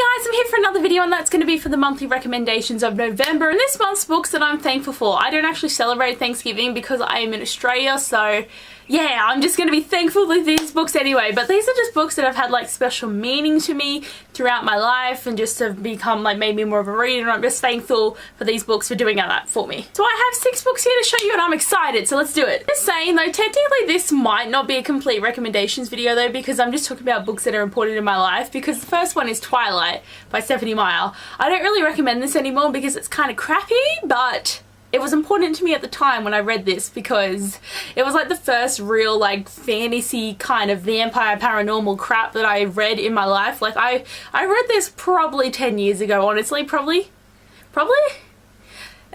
guys, I'm here for another video, and that's going to be for the monthly recommendations of November and this month's books that I'm thankful for. I don't actually celebrate Thanksgiving because I am in Australia, so yeah, I'm just going to be thankful for these books anyway. But these are just books that have had like special meaning to me throughout my life and just have become like made me more of a reader, and I'm just thankful for these books for doing that for me. So I have 6 books here to show you and I'm excited, so let's do it. Just saying though, technically this might not be a complete recommendations video though, because I'm just talking about books that are important in my life, because the first one is Twilight by Stephanie Meyer. I don't really recommend this anymore because it's kind of crappy, but it was important to me at the time when I read this because it was like the first real like fantasy kind of vampire paranormal crap that I read in my life. Like I read this probably 10 years ago, honestly. Probably?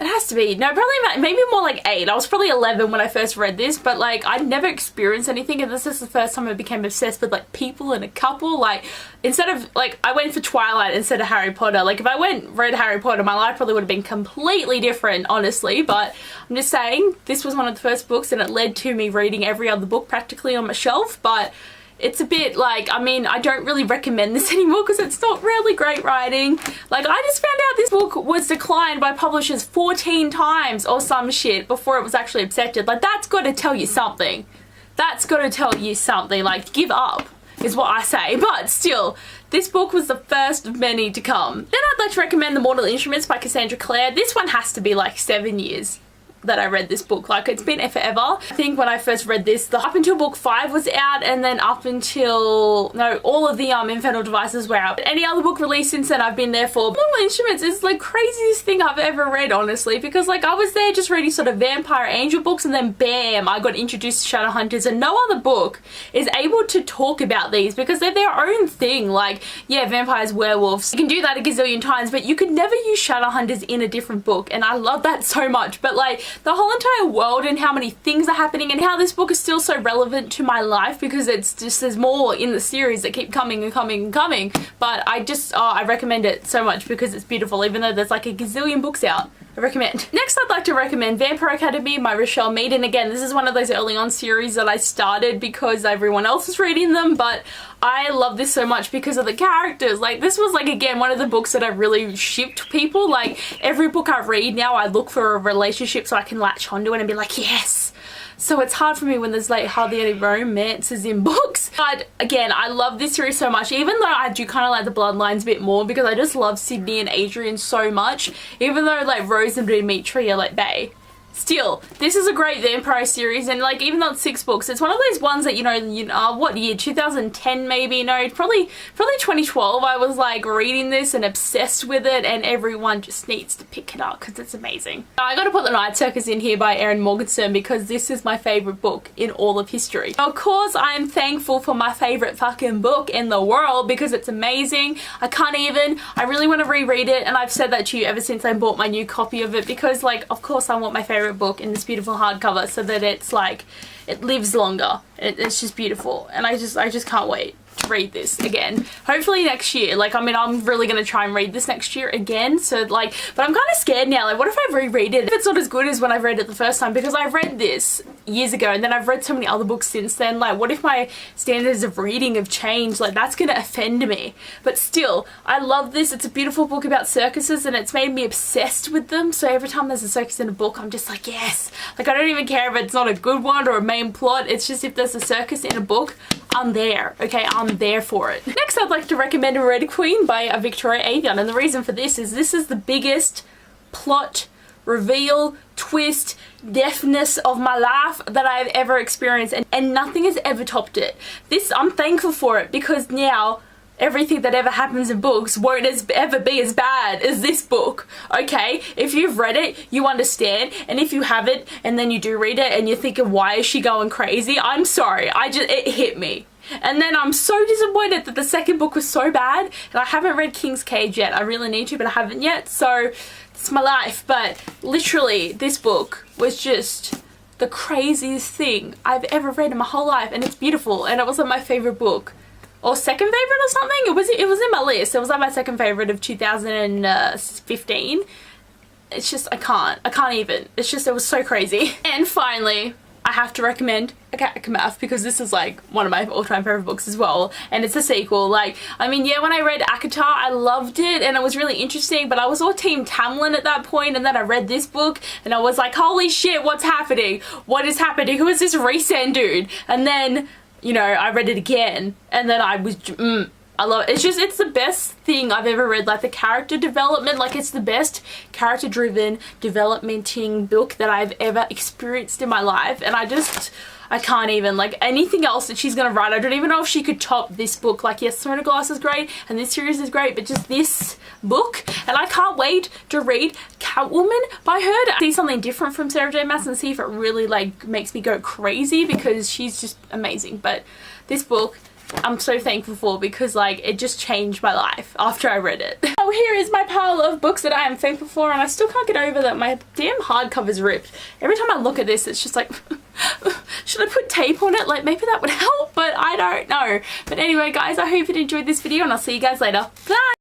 It has to be. No, probably maybe more like 8. I was probably 11 when I first read this, but like I'd never experienced anything, and this is the first time I became obsessed with like people and a couple. Like instead of like, I went for Twilight instead of Harry Potter. Like if I read Harry Potter, my life probably would have been completely different, honestly. But I'm just saying, this was one of the first books and it led to me reading every other book practically on my shelf. But it's a bit like, I mean, I don't really recommend this anymore because it's not really great writing. Like, I just found out this book was declined by publishers 14 times or some shit before it was actually accepted. Like, that's got to tell you something. That's got to tell you something. Like, give up is what I say. But still, this book was the first of many to come. Then I'd like to recommend The Mortal Instruments by Cassandra Clare. This one has to be like 7 years that I read this book. Like, it's been forever. I think when I first read this, up until book 5 was out, and then up until, no, all of the Infernal Devices were out. Any other book released since then I've been there for. Mortal Instruments is like craziest thing I've ever read, honestly, because like I was there just reading sort of vampire angel books, and then bam, I got introduced to Shadowhunters, and no other book is able to talk about these because they're their own thing. Like, yeah, vampires, werewolves, you can do that a gazillion times, but you could never use Shadowhunters in a different book, and I love that so much. But like, the whole entire world and how many things are happening and how this book is still so relevant to my life, because it's just, there's more in the series that keep coming and coming and coming. But I just, I recommend it so much because it's beautiful, even though there's like a gazillion books out. I recommend. Next, I'd like to recommend Vampire Academy by Rochelle Mead. And again, this is one of those early on series that I started because everyone else was reading them, but I love this so much because of the characters. Like, this was like, again, one of the books that I really shipped people. Like, every book I read now, I look for a relationship so I can latch onto it and be like, yes. So it's hard for me when there's like hardly any romances in books. But again, I love this series so much, even though I do kind of like the Bloodlines a bit more because I just love Sydney and Adrian so much. Even though like Rose and Dimitri are like bae. Still, this is a great vampire series, and like, even though it's 6 books, it's one of those ones that, you know, what year, 2010 maybe, no, probably 2012, I was like reading this and obsessed with it, and everyone just needs to pick it up because it's amazing. I gotta put The Night Circus in here by Erin Morgenstern because this is my favorite book in all of history. Of course, I'm thankful for my favorite fucking book in the world because it's amazing. I really want to reread it, and I've said that to you ever since I bought my new copy of it, because like, of course I want my favorite book in this beautiful hardcover so that it's like, it lives longer. It's just beautiful, and I just can't wait to read this again. Hopefully next year. Like, I mean, I'm really gonna try and read this next year again, so like, but I'm kind of scared now. Like, what if I reread it if it's not as good as when I read it the first time? Because I read this years ago, and then I've read so many other books since then. Like, what if my standards of reading have changed? Like, that's gonna offend me. But still, I love this. It's a beautiful book about circuses, and it's made me obsessed with them. So every time there's a circus in a book, I'm just like, yes. Like, I don't even care if it's not a good one or a main plot. It's just, if there's a circus in a book, I'm there. Okay, I'm there for it. Next, I'd like to recommend Red Queen by Victoria Avon, and the reason for this is the biggest plot reveal, twist, deafness of my life that I've ever experienced, and nothing has ever topped it. This, I'm thankful for it, because now everything that ever happens in books won't ever be as bad as this book, okay? If you've read it, you understand, and if you haven't, and then you do read it, and you're thinking, why is she going crazy? I'm sorry, it hit me. And then I'm so disappointed that the second book was so bad, and I haven't read King's Cage yet. I really need to, but I haven't yet, so it's my life. But literally, this book was just the craziest thing I've ever read in my whole life, and it's beautiful, and it was like my favorite book. Or second favorite or something. It was in my list. It was like my second favorite of 2015. It's just, I can't even. It's just, it was so crazy. And finally, I have to recommend A Cat Math because this is like one of my all-time favorite books as well, and it's a sequel. Like, I mean, yeah, when I read ACOTAR, I loved it and it was really interesting, but I was all team Tamlin at that point, and then I read this book and I was like, holy shit, what's happening? What is happening? Who is this Rhysand dude? And then, you know, I read it again and then I was I love it. It's the best thing I've ever read. Like, the character development, like, it's the best character driven developmenting book that I've ever experienced in my life. And I can't even, like, anything else that she's gonna write, I don't even know if she could top this book. Like, yes, Throne of Glass is great and this series is great, but just this book, and I can't wait to read Catwoman by her, to see something different from Sarah J Maas and see if it really, like, makes me go crazy, because she's just amazing. But this book, I'm so thankful for, because like it just changed my life after I read it. Oh, here is my pile of books that I am thankful for, and I still can't get over that my damn hardcover's ripped. Every time I look at this, it's just like, should I put tape on it? Like, maybe that would help, but I don't know. But anyway, guys, I hope you enjoyed this video and I'll see you guys later. Bye!